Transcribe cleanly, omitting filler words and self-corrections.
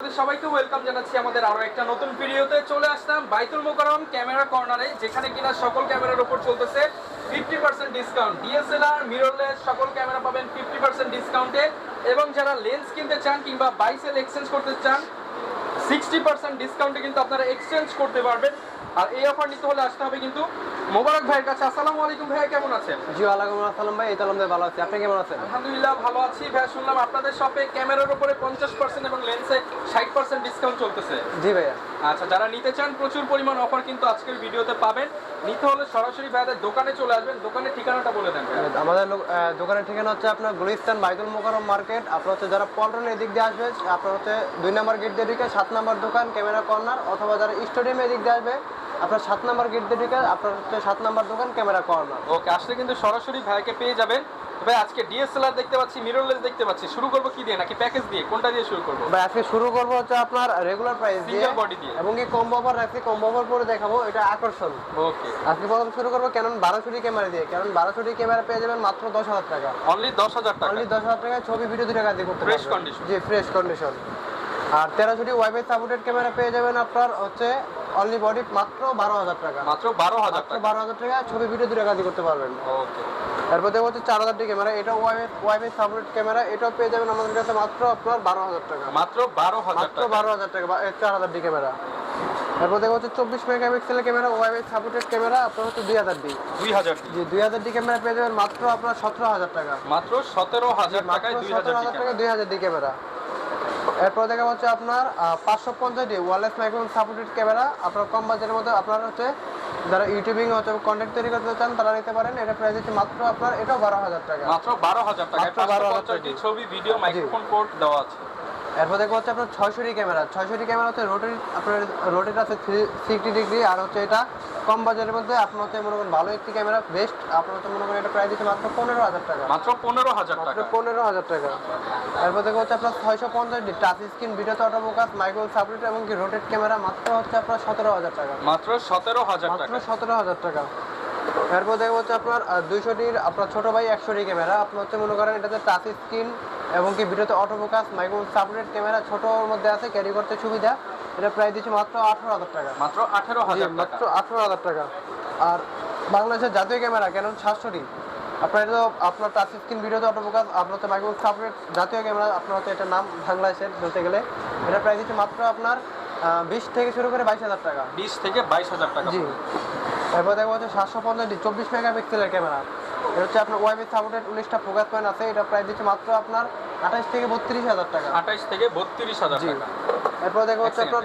সবাইকে ওয়েলকাম জানাচ্ছি আমাদের আরো একটা নতুন ভিডিওতে। চলে আসলাম বাইতুল মোকাররম ক্যামেরা কর্নারে, যেখানে কিনা সকল ক্যামেরার উপর চলতেছে 50% ডিসকাউন্ট। ডিএসএলআর, মিররলেস সকল ক্যামেরা পাবেন 50% ডিসকাউন্টে। এবং যারা লেন্স কিনতে চান কিংবা বাই সেল এক্সচেঞ্জ করতে চান 60% ডিসকাউন্টে কিন্তু আপনারা এক্সচেঞ্জ করতে পারবেন। আর এই অফার নিতে হলে আসতে হবে কিন্তু মোবারক ভাইয়ের কাছে। আসসালামু আলাইকুম ভাইয়া, কেমন আছেন? জি ওয়ালাইকুম আসসালাম ভাই, এই তো আলহামদুলিল্লাহ ভালো আছি। আপনি কেমন আছেন? আলহামদুলিল্লাহ ভালো আছি ভাইয়া। শুনলাম আপনাদের শপে ক্যামেরার উপরে 50% এবং লেন্সে 60% ডিসকাউন্ট চলতেছে। জি ভাইয়া। আচ্ছা, যারা নিতে চান প্রচুর পরিমাণ অফার কিন্তু আজকের ভিডিওতে পাবেন। নিতে হলে সরাসরি ভাইয়াদের দোকানে চলে আসবেন। দোকানের ঠিকানাটা বলে দেন ভাইয়া। আমাদের দোকানের ঠিকানা হচ্ছে আপনার গুলিস্তান বাইতুল মোকাররম মার্কেট। আপনার হচ্ছে যারা পল্টনের এদিক দিয়ে আসবে আপনার হচ্ছে 2 নম্বর গেট দিয়ে ঢুকে 7 নম্বর দোকান ক্যামেরা কর্নার, অথবা যারা স্টেডিয়ামের এদিক দিয়ে আসবে আপনার 7 নম্বর গেট দিয়ে ঢুকে আপনার হচ্ছে 7 নম্বর দোকান ক্যামেরা কর্নার। ওকে, আসলে কিন্তু সরাসরি ভাইকে পেয়ে যাবেন। ভাই আজকে ডিএসএলআর দেখতে পাচ্ছি, মিররলেস দেখতে পাচ্ছি। শুরু করব কি দিয়ে, নাকি প্যাকেজ দিয়ে? কোনটা দিয়ে শুরু করব? ভাই আজকে শুরু করব হচ্ছে আপনার রেগুলার প্রাইস দিয়ে, সিঙ্গেল বডি দিয়ে, এবং কি কম্বো অফার রাখছি। কম্বো অফার পরে দেখাবো, এটা আকর্ষণ। ওকে, আজকে প্রথম শুরু করব ক্যানন 1200 ক্যামেরা দিয়ে। ক্যানন 1200 ক্যামেরা পেয়ে যাবেন মাত্র 10,000 টাকা। অনলি 10,000 টাকা। অনলি 10,000 টাকা ছবি ভিডিও 2 টাকা দিয়ে করতে পারবেন। Fresh condition. জি, ফ্রেশ কন্ডিশন। আর 1300 ওয়াইফাই সাপোর্টেড ক্যামেরা পেয়ে যাবেন আপনার হচ্ছে অনলি বডি মাত্র 12,000 টাকা। মাত্র 12,000 মাত্র টাকা। 12,000 টাকা ছবি ভিডিও 2 টাকা দিয়ে করতে পারবেন। ওকে, তারপর দেখো হচ্ছে 4000 ক্যামেরা, এটা ওয়াইফাই সাপোর্টেড ক্যামেরা, এটাও পেয়ে যাবেন আমাদের কাছে মাত্র আপনার 12,000 টাকা। মাত্র 12,000 মাত্র টাকা। 12,000 টাকা 4000 ক্যামেরা। তারপর দেখো হচ্ছে 24 মেগাপিক্সেলের ক্যামেরা, ওয়াইফাই সাপোর্টেড ক্যামেরা আপনার হচ্ছে 2000 ডি। 2000 জি, 2000 ডি ক্যামেরা পেয়ে যাবেন মাত্র আপনার 17,000 টাকা। মাত্র 17,000 টাকায় 2000 টাকা 2000 ডি ক্যামেরা। এরপর দেখা হচ্ছে আপনার 550 D wireless microphone supported camera, আপনার কম বাজেটের মধ্যে আপনার হচ্ছে যারা ইউটিউবিং হচ্ছে কন্টেন্ট তৈরি করতে চান তারা নিতে পারেন। এটা প্রাইস হচ্ছে মাত্র আপনার এটাও 12,000 টাকা। মাত্র 12,000 টাকায় মাত্র 12,000 550 ছবি ভিডিও মাইক্রোফোন পোর্ট দেওয়া আছে। এরপর দেখবো হচ্ছে আপনার 600 ডি ক্যামেরা। 600 ডি ক্যামেরা হচ্ছে রোটেট আছে 360 ডিগ্রি, আর হচ্ছে এটা কম বাজেটের মধ্যে আপনার হচ্ছে মনে করেন ভালো একটি ক্যামেরা, বেস্ট। আপনার হচ্ছে মনে করেন এটা প্রাইস হচ্ছে মাত্র 15,000 টাকা। মাত্র 15,000 মাত্র টাকা। 15,000 টাকা। এরপর দেখবো হচ্ছে আপনার 650 ডি টাচ স্ক্রিন ভিডিওতে অটোফোকাস মাইক্রোফোন সাপোর্টেড এবং কি রোটেট ক্যামেরা, মাত্র হচ্ছে আপনার 17,000 টাকা। মাত্র 17,000 মাত্র টাকা। 17,000 টাকা। এরপর দেখবো হচ্ছে আপনার 200 ডির আপনার ছোট ভাই 100 ডি ক্যামেরা, আপনার হচ্ছে মনে করেন এটাতে টাচ স্ক্রিন এবং কি ভিডিওতে অটোফোকাস মাইক্রোফোন সাপোর্টেড ক্যামেরা, ছোটোর মধ্যে আছে, ক্যারি করতে সুবিধা। এটা প্রাইস দিচ্ছে মাত্র 18,000 টাকা। মাত্র 18,000 টাকা। মাত্র 18,000 টাকা। আর বাংলাদেশের জাতীয় ক্যামেরা ক্যানন 700 ডি, আপনার এটা আপনার টাচ স্ক্রিন ভিডিওতে অটোফোকাস আপনার হচ্ছে মাইক্রোফোন সাপোর্টেড জাতীয় ক্যামেরা, আপনার হচ্ছে এটার নাম বাংলাদেশের বলতে গেলে। এটা প্রাইস দিচ্ছে মাত্র আপনার 20 থেকে শুরু করে 22,000 টাকা। 20 থেকে 22,000 টাকা। জি। এরপর দেখবো হচ্ছে 750 ডি 24 মেগাপিক্সেলের ক্যামেরা, এটা হচ্ছে আপনার ওয়াইফাই সাপোর্টেড 19টা ফোকাস পয়েন্ট আছে। এটা প্রাইস দিচ্ছে মাত্র আপনার 28 থেকে 32,000 টাকা। 28 থেকে 32,000 জি। টাকা। এরপর দেখবো হচ্ছে আপনার